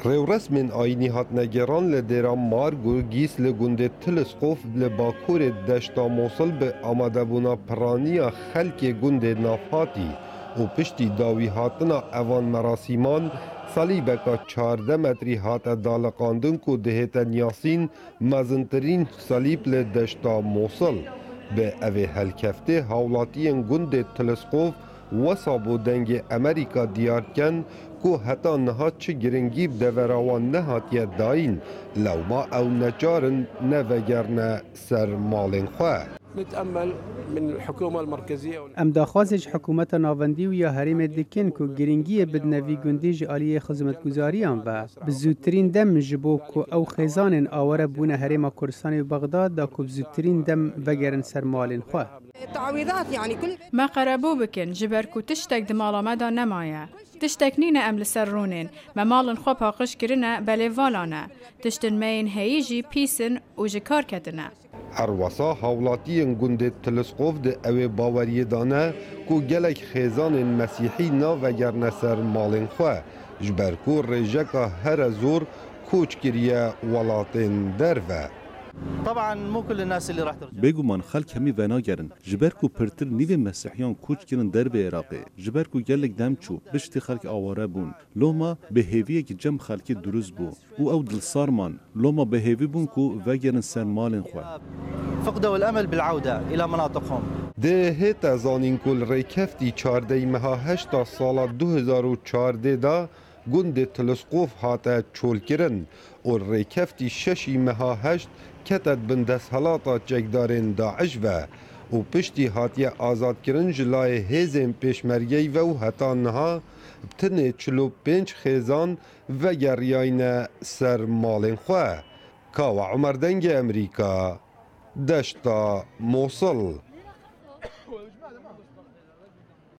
Rêwresmên ayînî hatine geran li dêra Marg û Gîs li gundê Tilskov li bakurê deşta Mosul bi amadebûna piraniya xelkê gundê navhatî û piştî dawî hatina evan merasîman salîbeka 14 metrî hate daliqandin ku dihête nyasîn mezintirîn salîb li deşta Mosul. Bi evê helkeftê hawlatiyên gundê Tilskov wesa bû dengê Amerîka diyar dikin ku heta niha çi giringî bi devera wan nehatiye dayîn, lewma ew necarin nevegerne ser malên xwe. ام داخوازش حکومت ناوندی و یا حریم دکن که گرینگی بدنوی گندی جالی خدمتگزاریان و بزودترین دم جبو که او خیزان آوره بونه حریم کردستان و بغداد دا که بزودترین دم وگرن سر مالین خواه. ما قربو بکن جبر کو تشتک دمالا مدا نمایه. تشتک نینه ام لسر رونین ما مالن خواه پاقش کرنه بله والانه. تشتن مین هیجی پیسن و جکار کدنه. Erwesa hawlatiyên gundê Tilskov di ew ê baweriyê dane ku gelek xêzanên Mesîhî navegerne ser malên xwe ji ber ku rêjeka here zor koç kiriye welatên derve. بگومان خلک همی ونا گرن جبر کو پرتر نیو مسیحیان کوچ کرن دربه عراقی جبر کو گلک دم چو بشتی خلک آواره بون لوما به هیویه که جم خلکی دروز بو او دل سارمان لوما به هیوی بون کو وگرن سر مالن خو فقدوا الامل بالعوده الى مناطقهم ده هت زانین کل ریکفتی 14 مها 8 سال 2014 دا گند تلسقوف هاته چول کرن و ریکفتی 6 مها 8 کتت بندس حالاتا جگدارین داعش و پشتی هاتیه آزاد کرن جلای هیزین پیشمرگی و حتا نها بتنه 45 خیزان و گریاین سر مالین خواه. کاو عمر دنگ امریکا دشتا موصل.